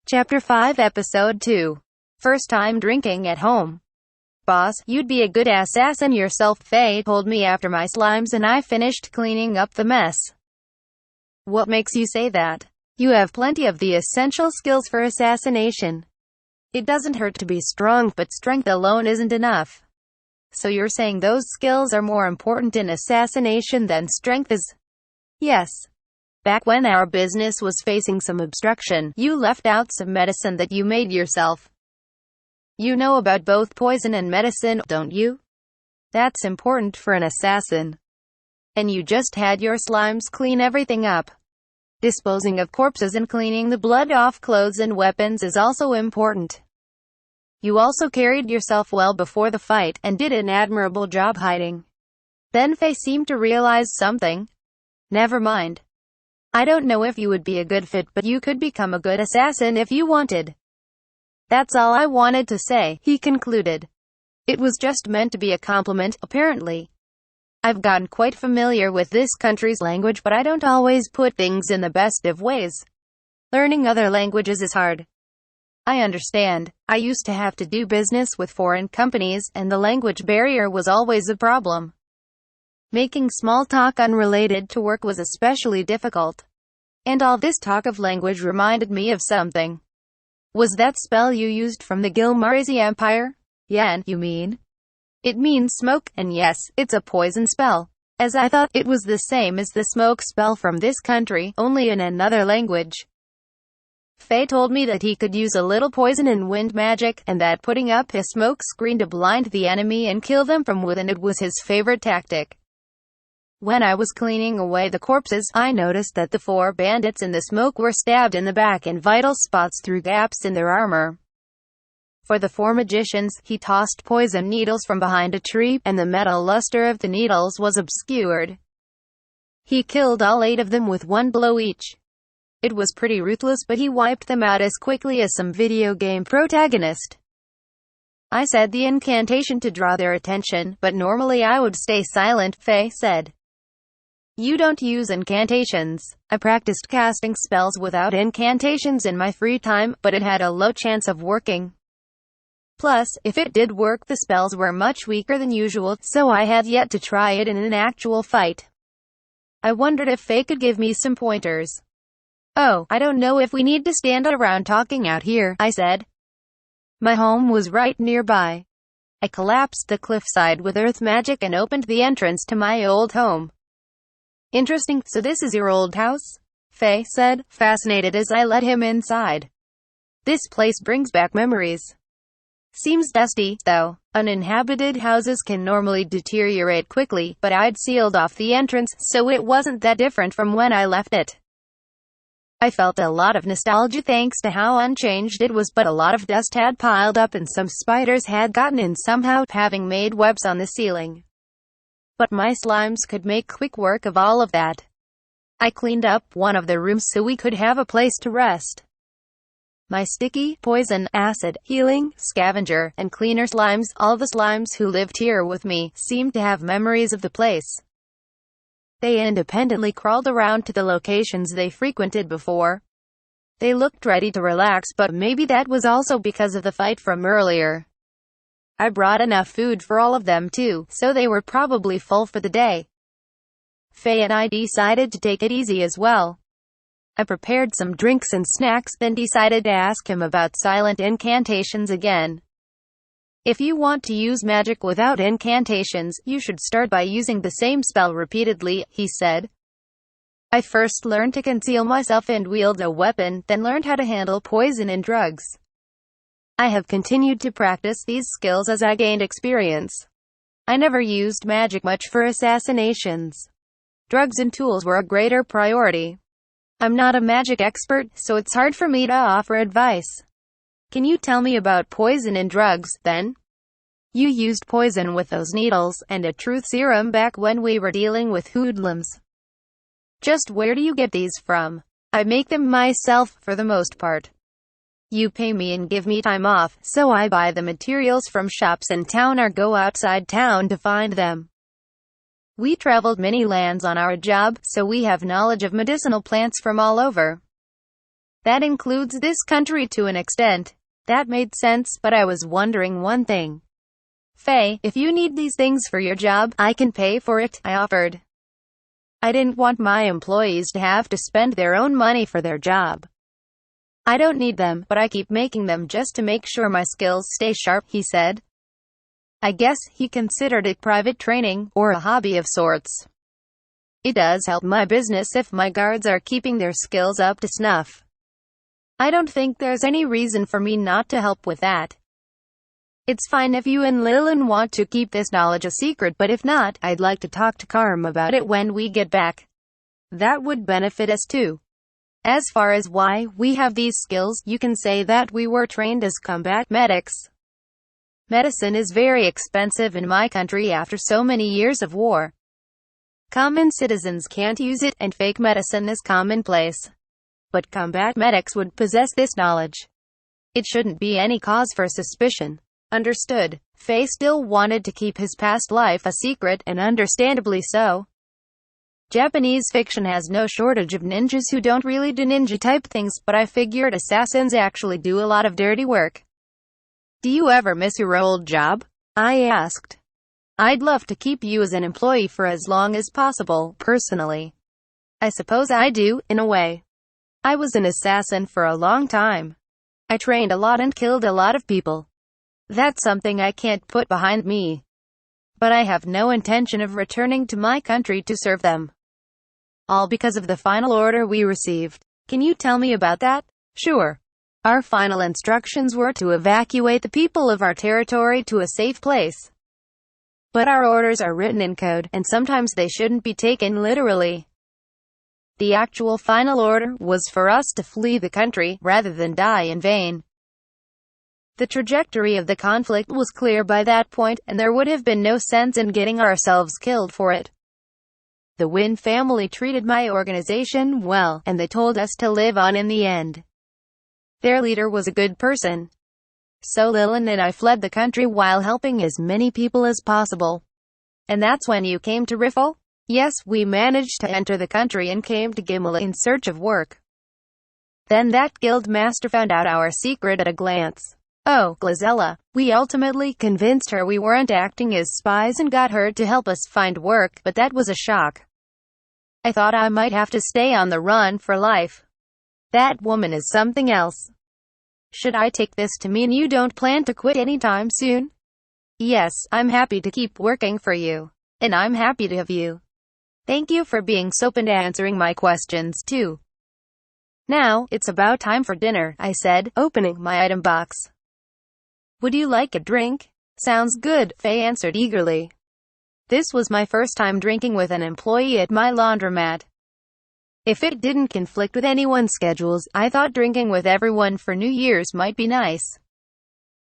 Chapter 5 Episode 2. First time drinking at home. Boss, you'd be a good assassin yourself, Faye told me after my slimes and I finished cleaning up the mess. What makes you say that? You have plenty of the essential skills for assassination. It doesn't hurt to be strong, but strength alone isn't enough. So you're saying those skills are more important in assassination than strength is? Yes. Back when our business was facing some obstruction, you left out some medicine that you made yourself. You know about both poison and medicine, don't you? That's important for an assassin. And you just had your slimes clean everything up. Disposing of corpses and cleaning the blood off clothes and weapons is also important. You also carried yourself well before the fight, and did an admirable job hiding. Then Faye seemed to realize something. Never mind. I don't know if you would be a good fit, but you could become a good assassin if you wanted. That's all I wanted to say, he concluded. It was just meant to be a compliment, apparently. I've gotten quite familiar with this country's language, but I don't always put things in the best of ways. Learning other languages is hard. I understand. I used to have to do business with foreign companies, and the language barrier was always a problem. Making small talk unrelated to work was especially difficult. And all this talk of language reminded me of something. Was that spell you used from the Gilmarazi Empire? Yan, you mean? It means smoke, and yes, it's a poison spell. As I thought, it was the same as the smoke spell from this country, only in another language. Faye told me that he could use a little poison and wind magic, and that putting up his smoke screen to blind the enemy and kill them from within it was his favorite tactic. When I was cleaning away the corpses, I noticed that the 4 bandits in the smoke were stabbed in the back and vital spots through gaps in their armor. For the 4 magicians, he tossed poison needles from behind a tree, and the metal luster of the needles was obscured. He killed all 8 of them with 1 blow each. It was pretty ruthless, but he wiped them out as quickly as some video game protagonist. I said the incantation to draw their attention, but normally I would stay silent, Faye said. You don't use incantations. I practiced casting spells without incantations in my free time, but it had a low chance of working. Plus, if it did work, the spells were much weaker than usual, so I had yet to try it in an actual fight. I wondered if Faye could give me some pointers. Oh, I don't know if we need to stand around talking out here, I said. My home was right nearby. I collapsed the cliffside with earth magic and opened the entrance to my old home. Interesting, so this is your old house? Faye said, fascinated as I let him inside. This place brings back memories. Seems dusty, though. Uninhabited houses can normally deteriorate quickly, but I'd sealed off the entrance, so it wasn't that different from when I left it. I felt a lot of nostalgia thanks to how unchanged it was, but a lot of dust had piled up and some spiders had gotten in somehow, having made webs on the ceiling. But my slimes could make quick work of all of that. I cleaned up one of the rooms so we could have a place to rest. My sticky, poison, acid, healing, scavenger, and cleaner slimes, all the slimes who lived here with me, seemed to have memories of the place. They independently crawled around to the locations they frequented before. They looked ready to relax, but maybe that was also because of the fight from earlier. I brought enough food for all of them too, so they were probably full for the day. Faye and I decided to take it easy as well. I prepared some drinks and snacks, then decided to ask him about silent incantations again. If you want to use magic without incantations, you should start by using the same spell repeatedly, he said. I first learned to conceal myself and wield a weapon, then learned how to handle poison and drugs. I have continued to practice these skills as I gained experience. I never used magic much for assassinations. Drugs and tools were a greater priority. I'm not a magic expert, so it's hard for me to offer advice. Can you tell me about poison and drugs, then? You used poison with those needles, and a truth serum back when we were dealing with hoodlums. Just where do you get these from? I make them myself, for the most part. You pay me and give me time off, so I buy the materials from shops in town or go outside town to find them. We traveled many lands on our job, so we have knowledge of medicinal plants from all over. That includes this country to an extent. That made sense, but I was wondering one thing. Faye, if you need these things for your job, I can pay for it, I offered. I didn't want my employees to have to spend their own money for their job. I don't need them, but I keep making them just to make sure my skills stay sharp, he said. I guess he considered it private training, or a hobby of sorts. It does help my business if my guards are keeping their skills up to snuff. I don't think there's any reason for me not to help with that. It's fine if you and Lillian want to keep this knowledge a secret, but if not, I'd like to talk to Carm about it when we get back. That would benefit us too. As far as why we have these skills, you can say that we were trained as combat medics. Medicine is very expensive in my country after so many years of war. Common citizens can't use it, and fake medicine is commonplace. But combat medics would possess this knowledge. It shouldn't be any cause for suspicion. Understood. Faye still wanted to keep his past life a secret, and understandably so. Japanese fiction has no shortage of ninjas who don't really do ninja-type things, but I figured assassins actually do a lot of dirty work. Do you ever miss your old job? I asked. I'd love to keep you as an employee for as long as possible, personally. I suppose I do, in a way. I was an assassin for a long time. I trained a lot and killed a lot of people. That's something I can't put behind me. But I have no intention of returning to my country to serve them. All because of the final order we received. Can you tell me about that? Sure. Our final instructions were to evacuate the people of our territory to a safe place. But our orders are written in code, and sometimes they shouldn't be taken literally. The actual final order was for us to flee the country, rather than die in vain. The trajectory of the conflict was clear by that point, and there would have been no sense in getting ourselves killed for it. The Wynn family treated my organization well, and they told us to live on in the end. Their leader was a good person. So Lillian and I fled the country while helping as many people as possible. And that's when you came to Riffle? Yes, we managed to enter the country and came to Gimle in search of work. Then that guild master found out our secret at a glance. Oh, Glazella. We ultimately convinced her we weren't acting as spies and got her to help us find work, but that was a shock. I thought I might have to stay on the run for life. That woman is something else. Should I take this to mean you don't plan to quit anytime soon? Yes, I'm happy to keep working for you. And I'm happy to have you. Thank you for being so open to answering my questions, too. Now, it's about time for dinner, I said, opening my item box. Would you like a drink? Sounds good, Faye answered eagerly. This was my first time drinking with an employee at my laundromat. If it didn't conflict with anyone's schedules, I thought drinking with everyone for New Year's might be nice.